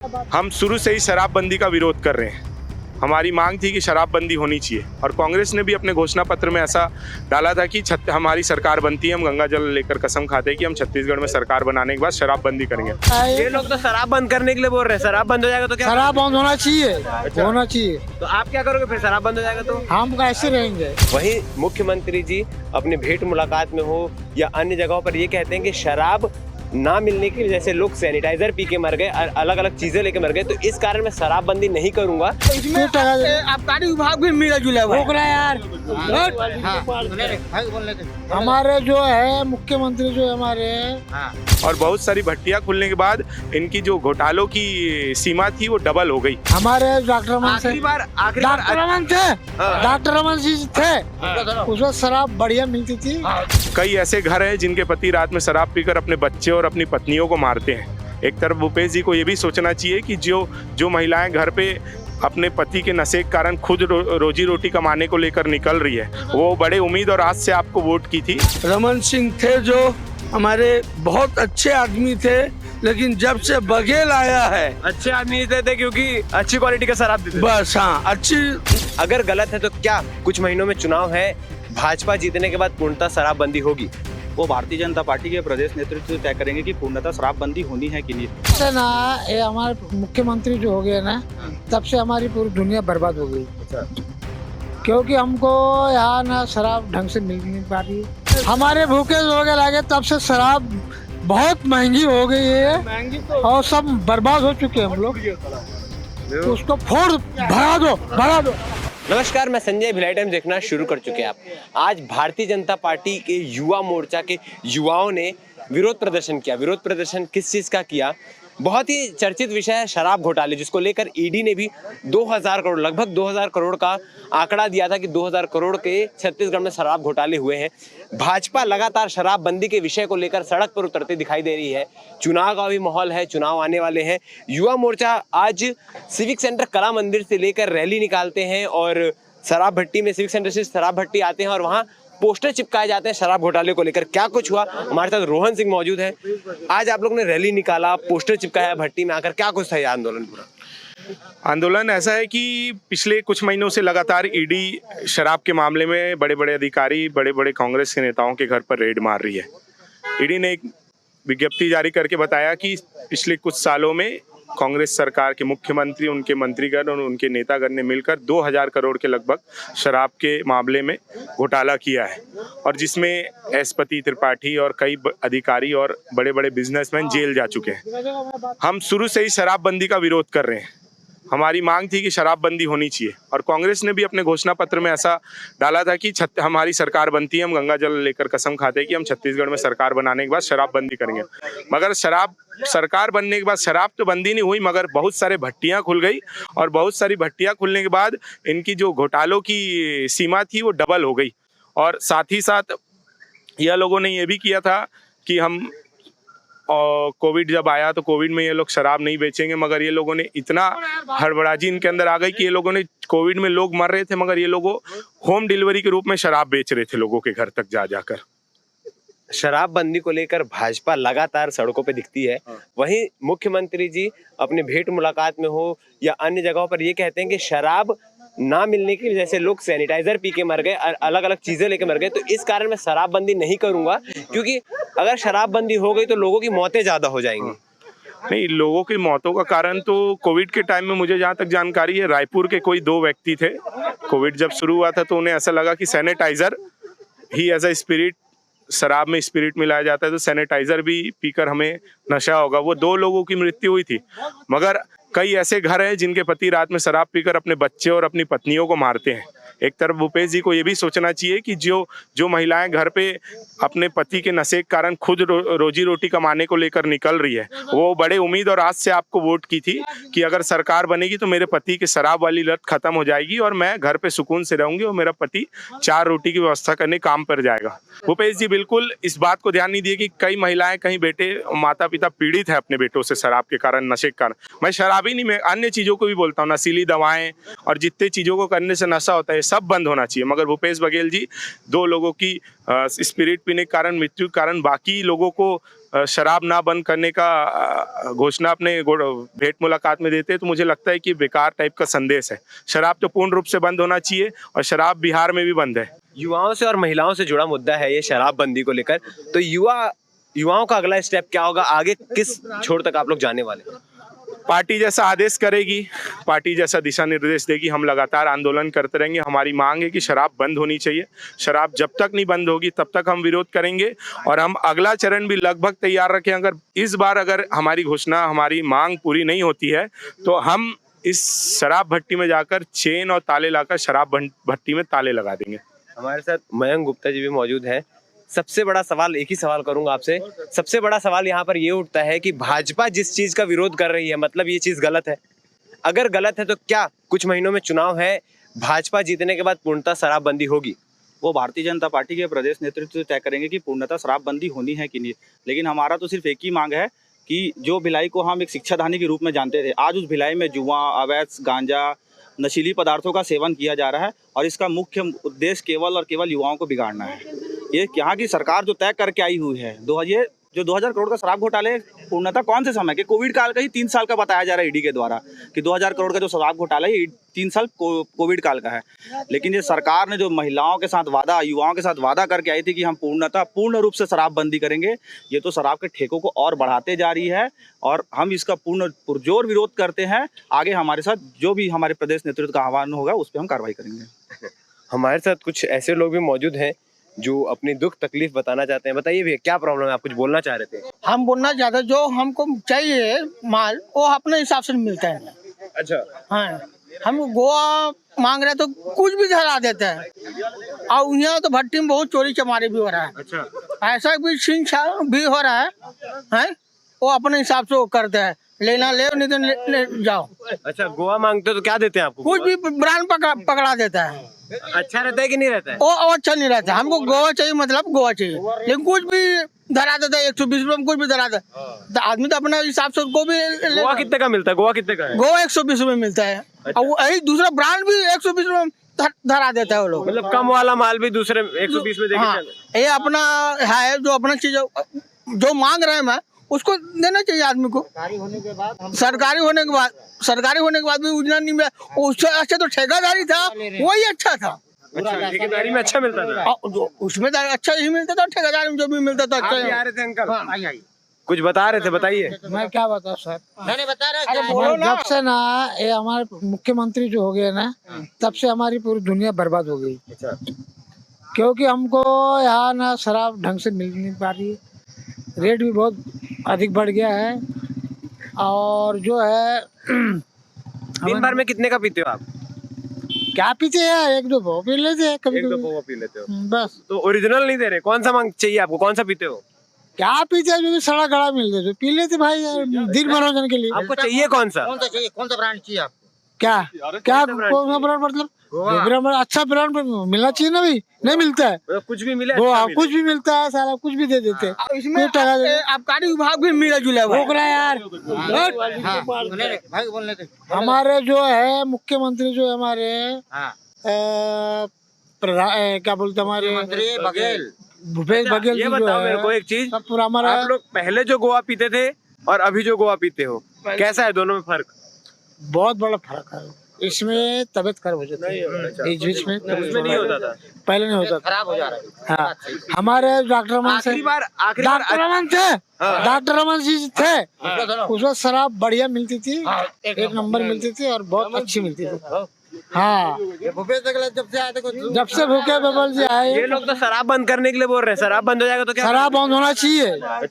हम शुरू से ही शराबबंदी का विरोध कर रहे हैं। हमारी मांग थी कि शराबबंदी होनी चाहिए और कांग्रेस ने भी अपने घोषणा पत्र में ऐसा डाला था कि हमारी सरकार बनती है, हम गंगा जल लेकर कसम खाते हैं कि हम छत्तीसगढ़ में सरकार बनाने के बाद शराबबंदी करेंगे। ये लोग तो शराब बंद करने के लिए बोल रहे हैं। शराब बंद हो जाएगा तो क्या? शराब बंद होना चाहिए, होना चाहिए। तो आप क्या करोगे फिर? शराब बंद हो जाएगा तो हम कैसे रहेंगे? वहीं मुख्यमंत्री जी अपने भेंट मुलाकात में हो या अन्य जगहों पर ये कहते हैं कि शराब ना मिलने की वजह से लोग सैनिटाइजर पी के मर गए, अलग अलग चीजें लेके मर गए, तो इस कारण मैं शराबबंदी नहीं करूंगा। इसमें आबकारी विभाग भी मिला जुला हुआ है यार। हमारे जो है मुख्यमंत्री जो हमारे और बहुत सारी भट्टियां खुलने के बाद इनकी जो घोटालों की सीमा थी वो डबल हो गई। हमारे डॉक्टर रमन से आखिरी डॉक्टर रमन जी थे, उसमें शराब बढ़िया मिलती थी। कई ऐसे घर हैं जिनके पति रात में शराब पीकर अपने बच्चे और अपनी पत्नियों को मारते हैं। एक तरफ भूपेश जी को ये भी सोचना चाहिए कि जो महिलाएं घर पे अपने पति के नशे के कारण खुद रोजी रोटी कमाने को लेकर निकल रही है, वो बड़े उम्मीद और आस से आपको वोट की थी। रमन सिंह थे जो हमारे बहुत अच्छे आदमी थे, लेकिन जब से बघेल आया है अच्छे आदमी थे क्योंकि अच्छी क्वालिटी का शराब देते थे। बस हाँ अच्छी। अगर गलत है तो क्या कुछ महीनों में चुनाव है, भाजपा जीतने के बाद पूर्णतः शराबबंदी होगी? वो भारतीय जनता पार्टी के प्रदेश नेतृत्व तय करेंगे कि पूर्णतः शराबबंदी होनी है कि नहीं। से ना ये हमारे मुख्यमंत्री जो हो गए ना, तब से हमारी पूरी दुनिया बर्बाद हो गई। क्योंकि हमको यहाँ ना शराब ढंग से मिल नहीं पा रही। हमारे भूखे वगैरह लगे तब से शराब बहुत महंगी हो गई है और सब बर्बाद हो चुके हैं हम लोग। तो उसको फोड़ भरा दो। नमस्कार, मैं संजय। भिलाई टाइम्स देखना शुरू कर चुके हैं आप। आज भारतीय जनता पार्टी के युवा मोर्चा के युवाओं ने विरोध प्रदर्शन किया। विरोध प्रदर्शन किस चीज का किया? बहुत ही चर्चित विषय है शराब घोटाले, जिसको लेकर ईडी ने भी 2000 करोड़, लगभग 2000 करोड़ का आंकड़ा दिया था कि 2000 करोड़ के छत्तीसगढ़ में शराब घोटाले हुए हैं। भाजपा लगातार शराबबंदी के विषय को लेकर सड़क पर उतरती दिखाई दे रही है। चुनाव का भी माहौल है, चुनाव आने वाले हैं। युवा मोर्चा आज सिविक सेंटर कला मंदिर से लेकर रैली निकालते हैं और शराब भट्टी में, सिविक सेंटर से शराब भट्टी आते हैं और वहाँ पोस्टर चिपकाए जाते हैं शराब घोटाले को लेकर। क्या कुछ हुआ, हमारे साथ रोहन सिंह मौजूद है। आज आप लोग ने रैली निकाला, पोस्टर चिपकाया भट्टी में आकर, क्या कुछ था ये आंदोलन पूरा? आंदोलन ऐसा है कि पिछले कुछ महीनों से लगातार ईडी शराब के मामले में बड़े बड़े अधिकारी, बड़े बड़े कांग्रेस के नेताओं के घर पर रेड मार रही है। ईडी ने एक विज्ञप्ति जारी करके बताया कि पिछले कुछ सालों में कांग्रेस सरकार के मुख्यमंत्री, उनके मंत्रीगण और उनके नेतागण ने मिलकर 2000 करोड़ के लगभग शराब के मामले में घोटाला किया है और जिसमें एसपति त्रिपाठी और कई अधिकारी और बड़े बड़े बिजनेसमैन जेल जा चुके हैं। हम शुरू से ही शराबबंदी का विरोध कर रहे हैं। हमारी मांग थी कि शराबबंदी होनी चाहिए और कांग्रेस ने भी अपने घोषणा पत्र में ऐसा डाला था कि हमारी सरकार बनती है, हम गंगा जल लेकर कसम खाते हैं कि हम छत्तीसगढ़ में सरकार बनाने के बाद शराबबंदी करेंगे। मगर सरकार बनने के बाद शराब तो बंदी नहीं हुई, मगर बहुत सारे भट्टियां खुल गई और बहुत सारी भट्टियां खुलने के बाद इनकी जो घोटालों की सीमा थी वो डबल हो गई। और साथ ही साथ यह लोगों ने ये भी किया था कि हम कोविड जब आया तो कोविड में ये लोग शराब नहीं बेचेंगे, मगर ये लोगों ने इतना हड़बड़ाजी इनके अंदर आ गई कि ये लोगों ने, कोविड में लोग मर रहे थे मगर ये लोगों होम डिलीवरी के रूप में शराब बेच रहे थे लोगों के घर तक जा जाकर। शराबबंदी को लेकर भाजपा लगातार सड़कों पे दिखती है। वहीं मुख्यमंत्री जी अपने भेंट मुलाकात में हो या अन्य जगहों पर ये कहते हैं कि शराब ना मिलने की वजह से लोग सैनिटाइजर पी के मर गए, अलग अलग चीजें लेके मर गए, तो इस कारण मैं शराबबंदी नहीं करूंगा, क्योंकि अगर शराबबंदी हो गई तो लोगों की मौतें ज्यादा हो जाएंगी। नहीं, लोगों की मौतों का कारण तो कोविड के टाइम में मुझे जहाँ तक जानकारी है, रायपुर के कोई 2 व्यक्ति थे। कोविड जब शुरू हुआ था तो उन्हें ऐसा लगा कि सैनिटाइजर ही एज अ स्पिरिट, शराब में स्पिरिट मिलाया जाता है तो सैनिटाइजर भी पीकर हमें नशा होगा। वो 2 लोगों की मृत्यु हुई थी। मगर कई ऐसे घर हैं जिनके पति रात में शराब पीकर अपने बच्चे और अपनी पत्नियों को मारते हैं। एक तरफ भूपेश जी को ये भी सोचना चाहिए कि जो महिलाएं घर पे अपने पति के नशे के कारण खुद रोजी रोटी कमाने को लेकर निकल रही है, वो बड़े उम्मीद और आस से आपको वोट की थी कि अगर सरकार बनेगी तो मेरे पति की शराब वाली लत खत्म हो जाएगी और मैं घर पे सुकून से रहूंगी और मेरा पति 4 रोटी की व्यवस्था करने काम पर जाएगा। भूपेश जी बिल्कुल इस बात को ध्यान नहीं दिए कि कई महिलाएं, कहीं बेटे, माता पिता पीड़ित है अपने बेटों से शराब के कारण, नशे के कारण। मैं शराब ही नहीं, मैं अन्य चीजों को भी बोलता हूँ, नशीली दवाएं और जितने चीजों को करने से नशा होता है है, सब बंद होना चाहिए। मगर भूपेश बघेल जी 2 लोगों की स्पिरिट पीने के कारण, मृत्यु के कारण बाकी लोगों को शराब ना बंद करने का घोषणा अपने भेंट मुलाकात में देते हैं, तो मुझे लगता है कि बेकार टाइप का संदेश है। शराब तो पूर्ण रूप से बंद होना चाहिए और शराब बिहार में भी बंद है। युवाओं से और महिलाओं से जुड़ा मुद्दा है ये शराबबंदी को लेकर, तो युवाओं का अगला स्टेप क्या होगा, आगे किस छोर तक आप लोग जाने वाले हैं? पार्टी जैसा आदेश करेगी, पार्टी जैसा दिशा निर्देश देगी, हम लगातार आंदोलन करते रहेंगे। हमारी मांग है कि शराब बंद होनी चाहिए। शराब जब तक नहीं बंद होगी तब तक हम विरोध करेंगे और हम अगला चरण भी लगभग तैयार रखें। अगर इस बार अगर हमारी घोषणा, हमारी मांग पूरी नहीं होती है तो हम इस शराब भट्टी में जाकर चेन और ताले लाकर शराब भट्टी में ताले लगा देंगे। हमारे साथ मयंक गुप्ता जी भी मौजूद हैं। सबसे बड़ा सवाल, एक ही सवाल करूंगा आपसे, सबसे बड़ा सवाल यहाँ पर ये उठता है कि भाजपा जिस चीज का विरोध कर रही है, मतलब ये चीज गलत है। अगर गलत है तो क्या कुछ महीनों में चुनाव है, भाजपा जीतने के बाद पूर्णतः शराबबंदी होगी? वो भारतीय जनता पार्टी के प्रदेश नेतृत्व तय करेंगे कि पूर्णतः शराबबंदी होनी है कि नहीं। लेकिन हमारा तो सिर्फ एक ही मांग है कि जो भिलाई को हम एक शिक्षाधानी के रूप में जानते थे, आज उस भिलाई में जुआ, अवैध गांजा, नशीली पदार्थों का सेवन किया जा रहा है और इसका मुख्य उद्देश्य केवल और केवल युवाओं को बिगाड़ना है। ये यहाँ की सरकार जो तय करके आई हुई है, 2000 करोड़ का शराब घोटाले पूर्णतः कौन से समय के, कोविड काल का ही 3 साल का बताया जा रहा है ईडी के द्वारा कि 2000 करोड़ का जो शराब घोटाला है 3 साल कोविड काल का है। लेकिन ये सरकार ने जो महिलाओं के साथ वादा, युवाओं के साथ वादा करके आई थी कि हम पूर्ण रूप से शराबबंदी करेंगे, ये तो शराब के ठेकों को और बढ़ाते जा रही है और हम इसका पूर्ण पुरजोर विरोध करते हैं। आगे हमारे साथ जो भी हमारे प्रदेश नेतृत्व का आह्वान होगा उस पर हम कार्रवाई करेंगे। हमारे साथ कुछ ऐसे लोग भी मौजूद हैं जो अपनी दुख तकलीफ बताना चाहते हैं। बताइए भैया, क्या प्रॉब्लम है, आप कुछ बोलना चाह रहे थे? हम बोलना चाहते हैं, जो हमको चाहिए माल वो अपने हिसाब से मिलता है। अच्छा, हाँ, हम गोवा मांग रहे तो कुछ भी धरा देते हैं और यहाँ तो भट्टी में बहुत चोरी चमारी भी हो रहा है। अच्छा, ऐसा भी छीन छान भी हो रहा है, वो अपने हिसाब से वो करते हैं, लेना ले नहीं तो ले जाओ। अच्छा, गोवा मांगते हो तो क्या देते हैं आपको? कुछ भी ब्रांड पकड़ा देता है। अच्छा रहता है कि नहीं रहता है? वो अच्छा नहीं रहता। हमको गोवा चाहिए, मतलब गोवा चाहिए, लेकिन कुछ भी धरा देता है। 120 रुपये में कुछ भी धरा देता है। तो आदमी तो अपने हिसाब से उसको भी गोवा कितने का मिलता है? गोवा कितने का है? गोवा 120 रुपये मिलता है। और वही दूसरा ब्रांड भी 120 रुपये में धरा देता है वो लोग। मतलब कम वाला माल भी दूसरे 120 में देके हाँ, ये अपना है जो अपना चीज जो मांग रहे हैं, मैं उसको देना चाहिए आदमी को। सरकारी होने के बाद भी उतना नहीं मिला। उससे अच्छा तो ठेकेदारी था, वही अच्छा था। अच्छा, ठेकेदारी में अच्छा मिलता था? जो उसमें अच्छा ही मिलता था, ठेकेदारी में जो भी मिलता था अच्छा ही। आ रहे थे अंकल, कुछ बता रहे थे, बताइए। मैं क्या बताऊं सर, मैंने बता रहा जब से ना ये हमारे मुख्यमंत्री जो हो गए ना, तब से हमारी पूरी दुनिया बर्बाद हो गई। क्योंकि हमको यहाँ ना शराब ढंग से मिल नहीं पा रही है, रेट भी बहुत अधिक बढ़ गया है। और जो है दिन भर में कितने का पीते हो आप? क्या पीते हैं, 1-2 पौ पी लेते हैं कभी 1-2 कभी, पौवा पी लेते हो? बस। तो ओरिजिनल नहीं दे रहे? कौन सा मांग चाहिए आपको, कौन सा पीते हो? क्या पीते हैं, जो भी सड़ा गड़ा मिल जाए पी लेते भाई यार, दिन मनोरंजन के लिए। आपको चाहिए कौन सा? कौन सा ब्रांड चाहिए आपको? क्या क्या कौन सा ब्रांड, मतलब ब्रांड अच्छा ब्रांड मिलना चाहिए ना भाई, नहीं मिलता है। मतलब कुछ भी मिले? वो कुछ भी मिलता है, सारा कुछ भी दे देते हैं। इसमें आबकारी विभाग भी मिला जुला हुआ है यार। भाई बोलने दे। हमारे जो है मुख्यमंत्री, जो हमारे क्या बोलते हमारे बघेल, भूपेश बघेल ये जी जो बताओ मेरे को है, एक चीज, सब पूरा हमारा। आप लोग पहले जो गोवा पीते थे और अभी जो गोवा पीते हो, कैसा है दोनों में फर्क? बहुत बड़ा फर्क है। इसमें तबीयत खराब हो जाती है, इस बीच में उसमें नहीं होता था, पहले नहीं होता था। खराब हो जा रहा है। हाँ, हमारे डॉक्टर रमन से, आखिरी बार डॉक्टर रमन थे, डॉक्टर रमन जी थे, उसमें शराब बढ़िया मिलती थी, एक नंबर मिलती थी और बहुत अच्छी मिलती थी। हाँ, भूपेश बघेल जब से आए थे, जब से भूखे बबल जी आए, ये लोग तो शराब बंद करने के लिए बोल रहे हैं। शराब बंद हो जाएगा तो क्या? शराब बंद होना चाहिए,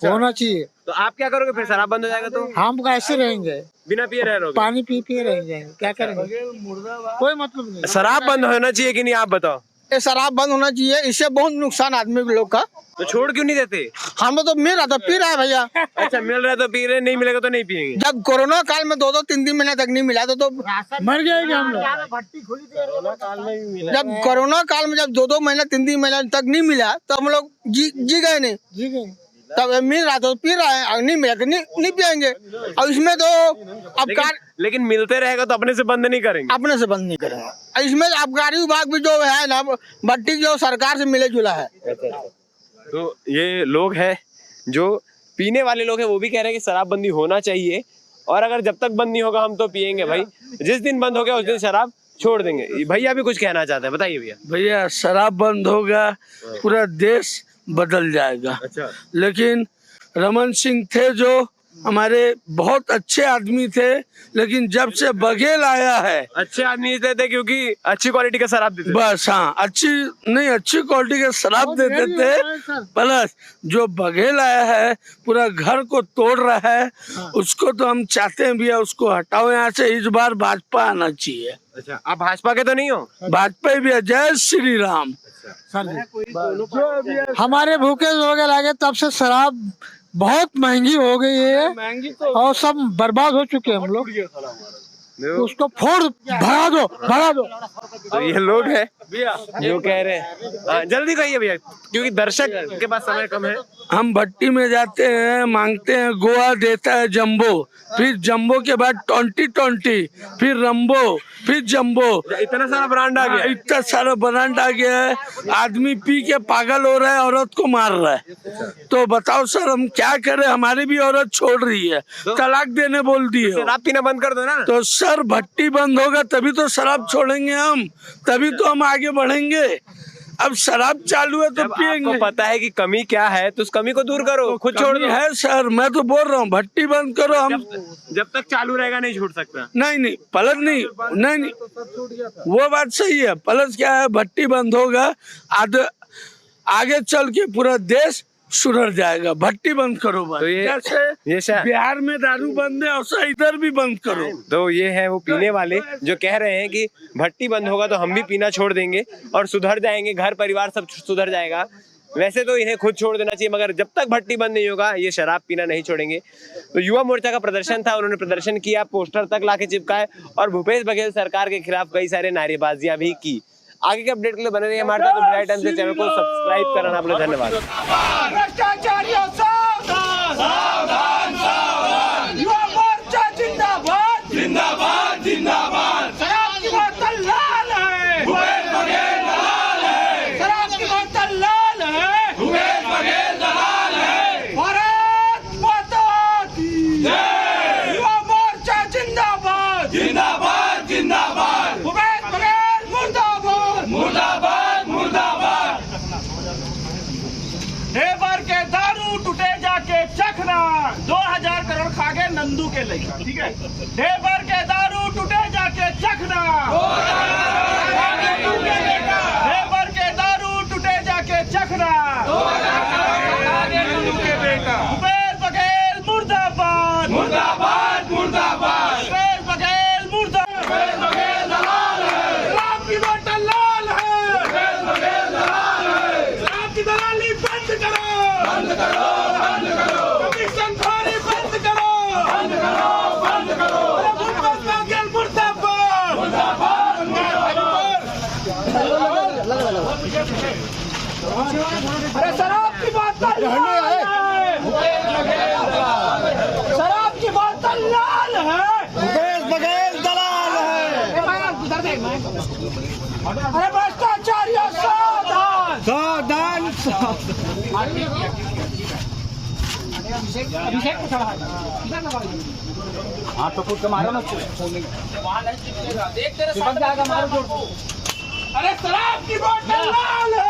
होना चाहिए। तो आप क्या करोगे फिर, शराब बंद हो जाएगा तो? हम कैसे रहेंगे, बिना पिए रहोगे? पानी पी रह जाएंगे, क्या करेंगे, कोई मतलब नहीं। शराब बंद होना चाहिए कि नहीं, आप बताओ। ये शराब बंद होना चाहिए, इससे बहुत नुकसान आदमी के लोग का। तो छोड़ क्यों नहीं देते? हम तो मिल रहा था, पी रहा है भैया। अच्छा, मिल रहा है तो पी रहे, नहीं मिलेगा तो नहीं पियेंगे। जब कोरोना काल में 2-3 महीने तक नहीं मिला तो मर जाएंगे हम लोग। जब कोरोना काल में जब 2 महीना 3 महीना तक नहीं मिला तो हम लोग जी गए नहीं, तब मिल रहा तो पी रहा है, नहीं मिला तो नहीं पियेंगे। और इसमें तो अब लेकिन मिलते रहेगा तो अपने से बंद नहीं करेंगे। अपने से बंद नहीं करेंगे। इसमें आबकारी विभाग भी जो है ना, भट्टी जो सरकार से मिले जुला है। तो ये लोग हैं जो पीने वाले लोग हैं, वो भी कह रहे हैं कि शराबबंदी होना चाहिए, और अगर जब तक बंद नहीं होगा हम तो पियेंगे भाई। जिस दिन बंद हो गया उस दिन शराब छोड़ देंगे। भैया भी कुछ कहना चाहते हैं, बताइए भैया। भैया शराब बंद होगा पूरा देश बदल जाएगा। अच्छा। लेकिन रमन सिंह थे जो हमारे बहुत अच्छे आदमी थे, लेकिन जब से बघेल आया है, अच्छे आदमी इसलिए थे क्योंकि अच्छी क्वालिटी का शराब देते थे। बस हाँ, अच्छी क्वालिटी का शराब देते थे। प्लस जो बघेल आया है पूरा घर को तोड़ रहा है, उसको तो हम चाहते हैं भैया उसको हटाओ यहाँ से। इस बार भाजपा आना चाहिए। अच्छा, आप भाजपा के तो नहीं हो? भाजपा भी। जय श्री राम। हमारे भूखे लोग लगे तब से शराब बहुत महंगी हो गई है, और सब बर्बाद हो चुके हैं हम लोग। उसको फोड़ भगा दो। तो ये लोग हैं जो कह रहे हैं। हाँ, जल्दी कहिए भैया क्योंकि दर्शक के पास समय कम है। हम भट्टी में जाते हैं, मांगते हैं, गोवा देता है जंबो, फिर जंबो के बाद 2020, फिर रंबो, फिर जंबो। इतना सारा ब्रांड आ गया। इतना सारा ब्रांड आ गया है। आदमी पी के पागल हो रहा है, औरत को मार रहा है। तो बताओ सर हम क्या करें? हमारी भी औरत छोड़ रही है, तलाक देने बोल दी है। शराब पीना बंद कर दो ना। तो सर भट्टी बंद होगा तभी तो शराब छोड़ेंगे हम, तभी तो हम आगे बढ़ेंगे। अब शराब चालू है तो पियेंगे। आपको पता है कि कमी क्या है तो उस कमी को दूर करो, खुद छोड़ दो। है सर, मैं तो बोल रहा हूँ भट्टी बंद करो। हम जब तक चालू रहेगा नहीं छोड़ सकता। नहीं पलट नहीं, वो बात सही है। प्लस क्या है, भट्टी बंद होगा आगे चल के पूरा देश सुधर जाएगा। भट्टी बंद करो बस। तो ये बिहार में दारू बंद है, और इधर भी बंद करो। तो ये है वो पीने वाले जो कह रहे हैं कि भट्टी बंद होगा तो हम भी पीना छोड़ देंगे और सुधर जाएंगे, घर परिवार सब सुधर जाएगा। वैसे तो इन्हें खुद छोड़ देना चाहिए, मगर जब तक भट्टी बंद नहीं होगा ये शराब पीना नहीं छोड़ेंगे। तो युवा मोर्चा का प्रदर्शन था, उन्होंने प्रदर्शन किया, पोस्टर तक लाके चिपकाए और भूपेश बघेल सरकार के खिलाफ कई सारे नारेबाजियां भी की। आगे के अपडेट के लिए बने रहिए हमारे साथ। भिलाई टाइम्स के चैनल को सब्सक्राइब करना आप लोग। धन्यवाद। भ्रष्टाचारियों सावधान, सावधान, सावधान। युवा मोर्चा जिंदाबाद, जिंदाबाद, जिंदाबाद। शराब की बोतल लाल है, भूपेश बघेल दलाल है। शराब की बोतल लाल है, भूपेश बघेल दलाल है। भारत माता की जय। युवा मोर्चा जिंदाबाद, जिंदाबाद, जिंदाबाद। भूपेश बघेल मुर्दाबाद, मुर्दाबाद, मुर्दाबाद। देवर के दारू टूटे जाके चखना, 2000 करोड़ खा गए नंदू के लइका, ठीक है। देवर के दारू टूटे जाके चखना, देवर के दारू टूटे जाके चखना। भूपेश बघेल मुर्दाबाद, मुर्दाबाद, मुर्दाबाद। भूपेश बघेल मुर्दाबाद, भूपेश बघेल दलाल है। शराब की बोतल लाल है, भूपेश बघेल दलाल है। शराब की दलाली बंद करो, बंद करो, बंद करो। कमीशन खोरी बंद करो, बंद करो, बंद करो। भूपेश बघेल मुर्दाबाद, मुर्दाबाद, मुर्दाबाद। अरे शराब की बोतल लाल है, भूपेश बघेल दलाल है। शराब की बोतल लाल है, भूपेश बघेल दलाल है। अरे भ्रष्टाचारियों सावधान, सावधान, हाँ तो खुद मारो ना, अरे शराब की बोतल लाल है,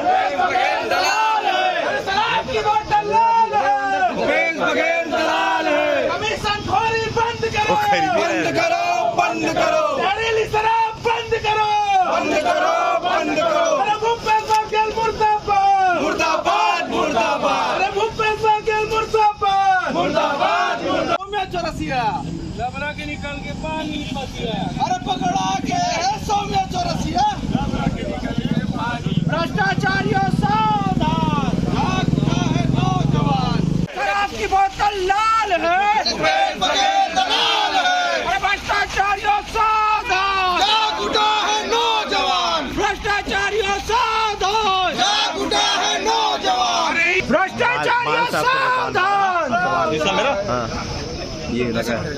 भूपेश बघेल दलाल है। अरे शराब की बोतल लाल है, भूपेश बघेल दलाल है। कमीशन खोरी बंद करो, बंद करो, बंद करो। जहरीली शराब बंद करो, बंद करो, बंद करो। अरे भूपेश बघेल मुर्दाबाद, मुर्दाबाद, मुर्दाबाद। अरे भूपेश बघेल मुर्दाबाद, मुर्दाबाद, मुर्दाबाद। चौरसिया लबरा के निकल के पानी पसिया, अरे पकड़ा के है सौम्य चौरसिया। भ्रष्टाचारियों सावधान, जागता है नौजवान। शराब की बोतल लाल है, भूपेश बघेल दलाल है। अरे भ्रष्टाचारियों सावधान, जागता है नौजवान। भ्रष्टाचारियों सावधान, जागता है नौजवान। भ्रष्टाचारियों ये लगा है।